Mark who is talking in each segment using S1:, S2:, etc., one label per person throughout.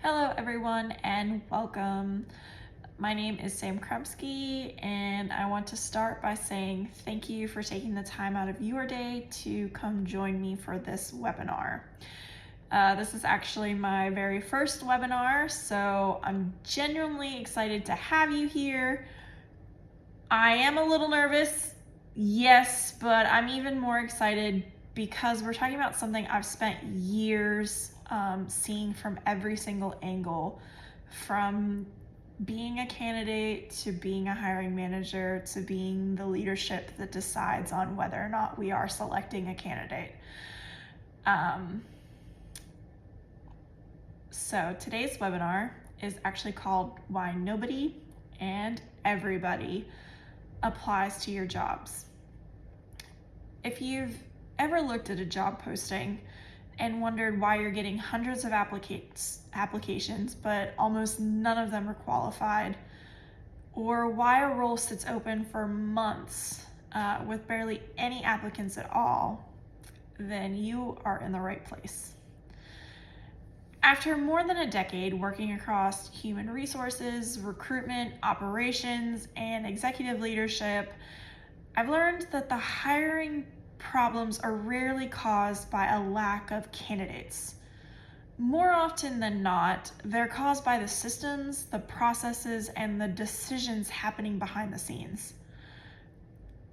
S1: Hello, everyone, and welcome. My name is Sam Krupski, and I want to start by saying thank you for taking the time out of your day to come join me for this webinar. This is actually my very first webinar, so I'm genuinely excited to have you here. I am a little nervous, yes, but I'm even more excited because we're talking about something I've spent years seeing from every single angle, from being a candidate to being a hiring manager to being the leadership that decides on whether or not we are selecting a candidate. So today's webinar is actually called Why Nobody and Everybody Applies to Your Jobs. If you've ever looked at a job posting and wondered why you're getting hundreds of applications, but almost none of them are qualified, or why a role sits open for months with barely any applicants at all, then you are in the right place. After more than a decade working across human resources, recruitment, operations, and executive leadership, I've learned that the hiring problems are rarely caused by a lack of candidates. More often than not, they're caused by the systems, the processes, and the decisions happening behind the scenes.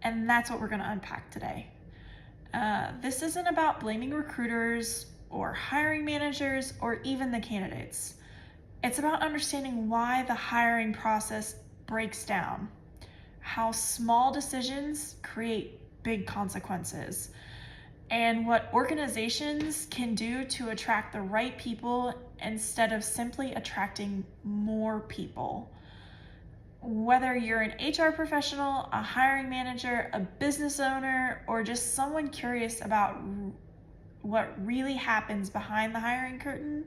S1: And that's what we're going to unpack today. This isn't about blaming recruiters or hiring managers or even the candidates. It's about understanding why the hiring process breaks down, how small decisions create big consequences, and what organizations can do to attract the right people instead of simply attracting more people. Whether you're an HR professional, a hiring manager, a business owner, or just someone curious about what really happens behind the hiring curtain,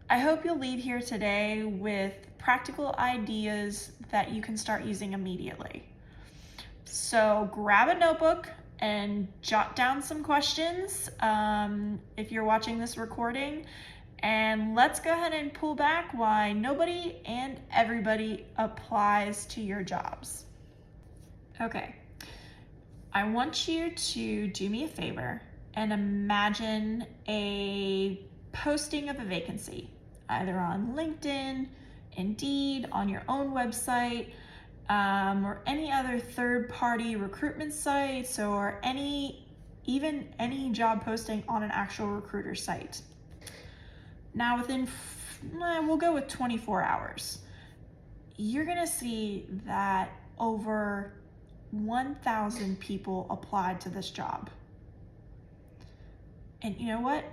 S1: I hope you'll leave here today with practical ideas that you can start using immediately. So grab a notebook and jot down some questions if you're watching this recording, and let's go ahead and pull back why nobody and everybody applies to your jobs. Okay, I want you to do me a favor and imagine a posting of a vacancy, either on LinkedIn, Indeed, on your own website, or any other third-party recruitment sites, or even any job posting on an actual recruiter site. Now we'll go with 24 hours. You're gonna see that over 1,000 people applied to this job. And you know what?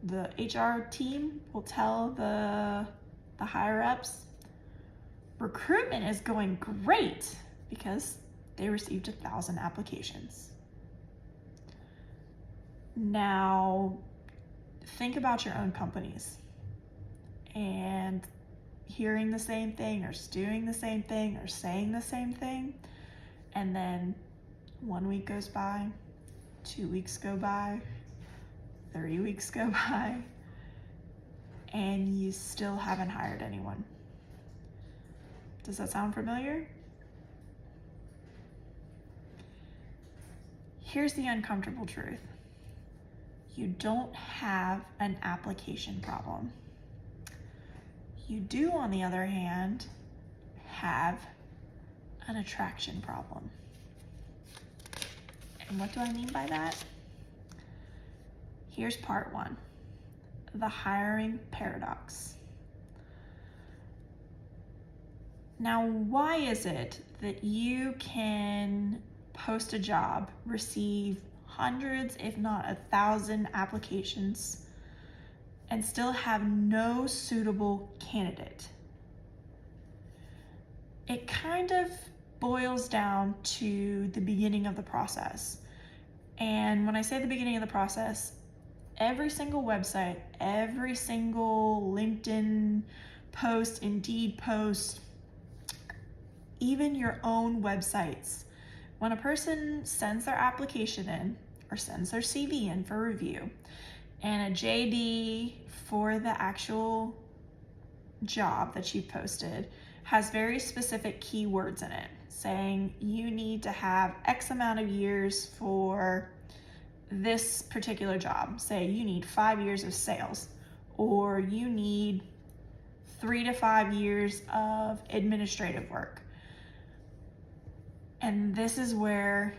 S1: The HR team will tell the higher ups, recruitment is going great because they received 1,000 applications. Now, think about your own companies and hearing the same thing or doing the same thing or saying the same thing, and then 1 week goes by, 2 weeks go by, 3 weeks go by, and you still haven't hired anyone. Does that sound familiar? Here's the uncomfortable truth. You don't have an application problem. You do, on the other hand, have an attraction problem. And what do I mean by that? Here's part one, the hiring paradox. Now, why is it that you can post a job, receive hundreds, if not 1,000 applications, and still have no suitable candidate? It kind of boils down to the beginning of the process. And when I say the beginning of the process, every single website, every single LinkedIn post, Indeed post, even your own websites, when a person sends their application in or sends their CV in for review, and a JD for the actual job that you've posted has very specific keywords in it, saying you need to have X amount of years for this particular job. Say you need 5 years of sales, or you need 3 to 5 years of administrative work. And this is where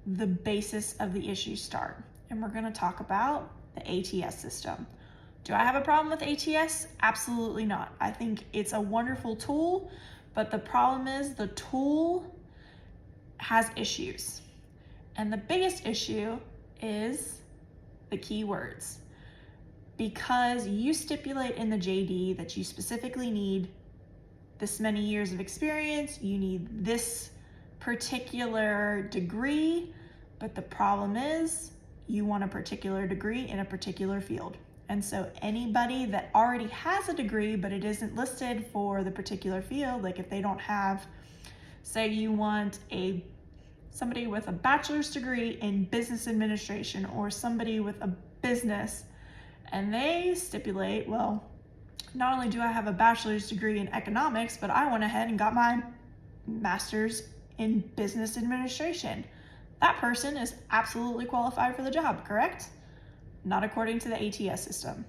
S1: the basis of the issues start. And we're going to talk about the ATS system. Do I have a problem with ATS? Absolutely not. I think it's a wonderful tool, but the problem is the tool has issues. And the biggest issue is the keywords. Because you stipulate in the JD that you specifically need this many years of experience, you need this particular degree, but the problem is you want a particular degree in a particular field. And so anybody that already has a degree, but it isn't listed for the particular field, like if they don't have, say you want somebody with a bachelor's degree in business administration, or somebody with a business, and they stipulate, well, not only do I have a bachelor's degree in economics, but I went ahead and got my master's in business administration. That person is absolutely qualified for the job, correct? Not according to the ATS system,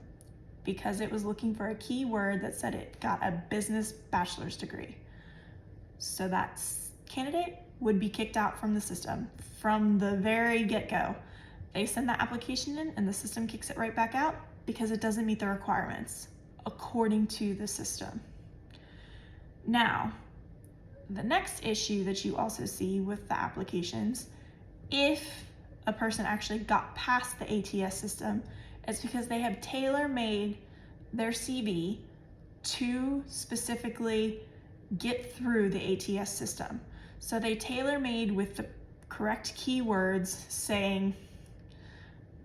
S1: because it was looking for a keyword that said it got a business bachelor's degree. So that candidate would be kicked out from the system from the very get-go. They send that application in and the system kicks it right back out because it doesn't meet the requirements according to the system. Now, the next issue that you also see with the applications, if a person actually got past the ATS system, is because they have tailor-made their CV to specifically get through the ATS system. So they tailor-made with the correct keywords, saying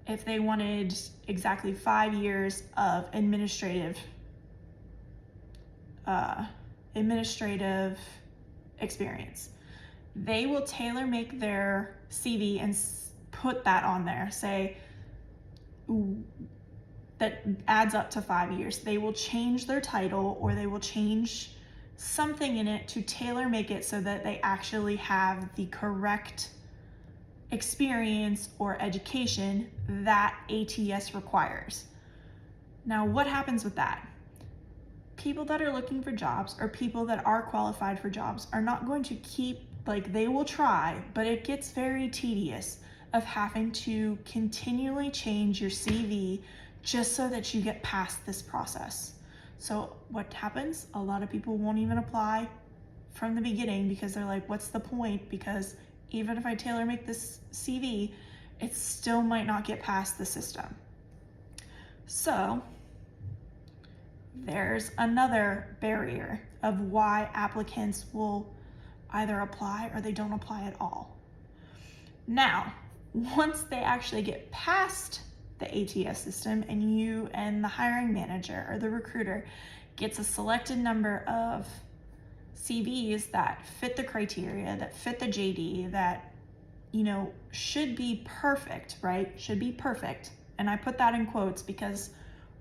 S1: if they wanted exactly 5 years of administrative experience, they will tailor make their CV and put that on there, say that adds up to 5 years. They will change their title, or they will change something in it to tailor make it so that they actually have the correct experience or education that ATS requires. Now, what happens with that? People that are looking for jobs, or people that are qualified for jobs, are not going to they will try, but it gets very tedious of having to continually change your CV just so that you get past this process. So what happens? A lot of people won't even apply from the beginning because they're like, what's the point? Because even if I tailor make this CV, it still might not get past the system. So there's another barrier of why applicants will either apply or they don't apply at all. Now, once they actually get past the ATS system and you and the hiring manager or the recruiter gets a selected number of CVs that fit the criteria, that fit the JD, that, should be perfect, right? Should be perfect. And I put that in quotes because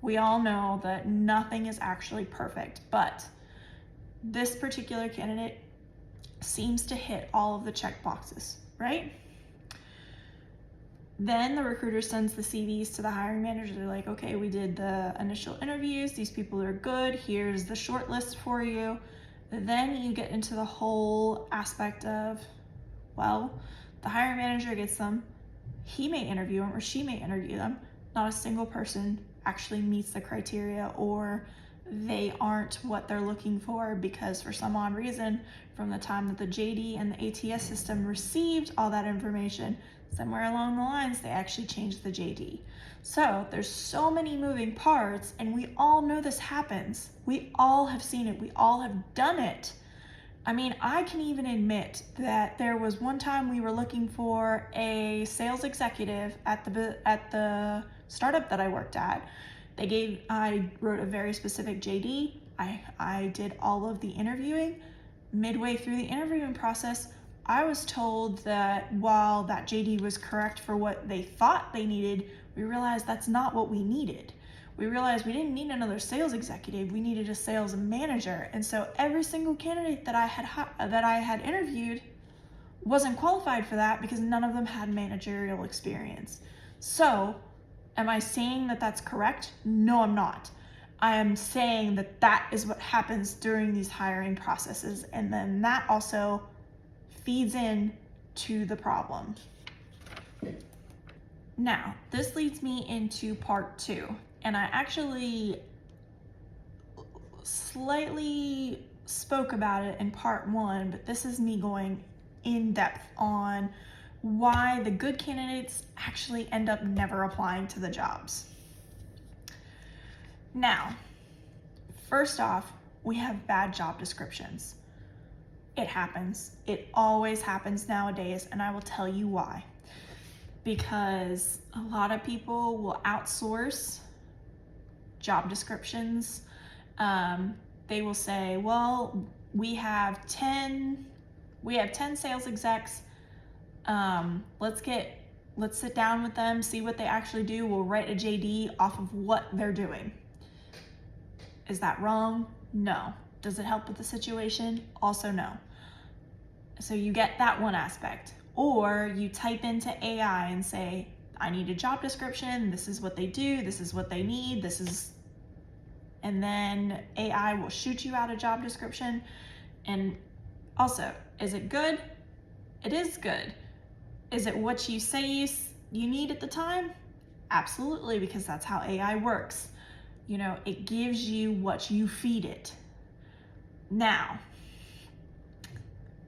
S1: we all know that nothing is actually perfect, but this particular candidate seems to hit all of the check boxes, right? Then the recruiter sends the CVs to the hiring manager. They're like, okay, we did the initial interviews. These people are good. Here's the short list for you. Then you get into the whole aspect of, well, the hiring manager gets them. He may interview them or she may interview them. Not a single person actually meets the criteria, or they aren't what they're looking for because for some odd reason, from the time that the JD and the ATS system received all that information, somewhere along the lines, they actually changed the JD. So there's so many moving parts, and we all know this happens. We all have seen it. We all have done it. I mean, I can even admit that there was one time we were looking for a sales executive at the startup that I worked at. I wrote a very specific JD. I did all of the interviewing. Midway through the interviewing process, I was told that while that JD was correct for what they thought they needed, we realized that's not what we needed. We realized we didn't need another sales executive, we needed a sales manager. And so every single candidate that I had interviewed wasn't qualified for that because none of them had managerial experience. So, am I saying that that's correct? No, I'm not. I am saying that that is what happens during these hiring processes, and then that also feeds in to the problem. Now, this leads me into part 2, and I actually slightly spoke about it in part 1, but this is me going in depth on why the good candidates actually end up never applying to the jobs. Now, first off, we have bad job descriptions. It happens. It always happens nowadays, and I will tell you why. Because a lot of people will outsource job descriptions. They will say, well, we have 10 sales execs. Let's sit down with them, see what they actually do. We'll write a JD off of what they're doing. Is that wrong? No. Does it help with the situation? Also no. So you get that one aspect. Or you type into AI and say, I need a job description. This is what they do. This is what they need. And then AI will shoot you out a job description. And also, is it good? It is good. Is it what you say you need at the time? Absolutely, because that's how AI works. You know, it gives you what you feed it. Now,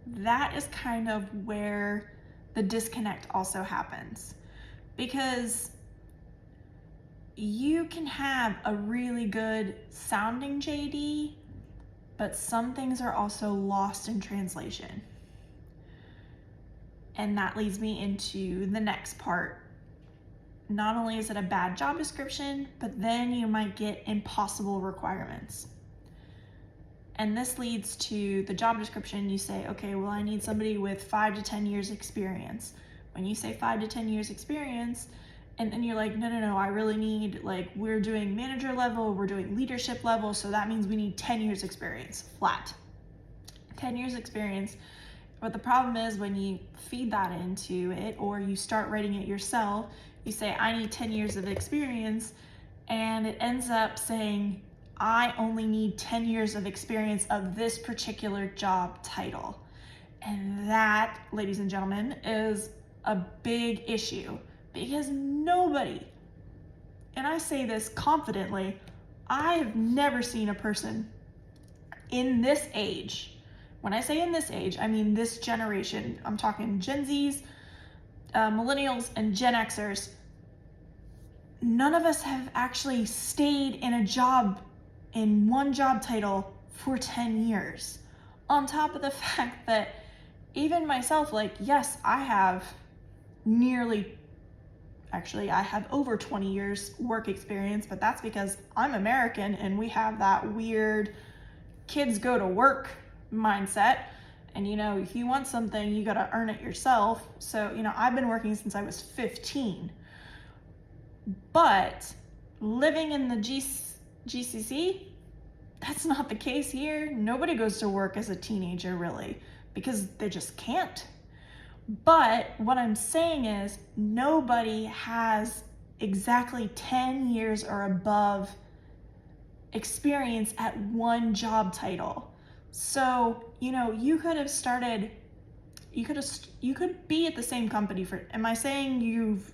S1: that is kind of where the disconnect also happens, because you can have a really good sounding JD, but some things are also lost in translation. And that leads me into the next part. Not only is it a bad job description, but then you might get impossible requirements. And this leads to the job description. You say, okay, well, I need somebody with 5 to 10 years experience. When you say 5 to 10 years experience, and then you're like, no, I really need, like, we're doing manager level, we're doing leadership level, so that means we need 10 years experience, flat. 10 years experience. But the problem is when you feed that into it, or you start writing it yourself, you say, I need 10 years of experience, and it ends up saying, I only need 10 years of experience of this particular job title. And that, ladies and gentlemen, is a big issue, because nobody, and I say this confidently, I have never seen a person in this age. When I say in this age, I mean this generation. I'm talking Gen Zs, millennials, and Gen Xers. None of us have actually stayed in one job title for 10 years. On top of the fact that even myself, like, yes, I have I have over 20 years work experience, but that's because I'm American and we have that weird kids go to work mindset. And, you know, if you want something, you got to earn it yourself. So, you know, I've been working since I was 15. But living in the GCC, that's not the case here. Nobody goes to work as a teenager, really, because they just can't. But what I'm saying is nobody has exactly 10 years or above experience at one job title. So, you know, you could be at the same company am I saying you've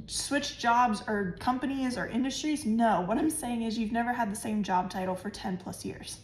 S1: switched jobs or companies or industries? No, what I'm saying is you've never had the same job title for 10 plus years.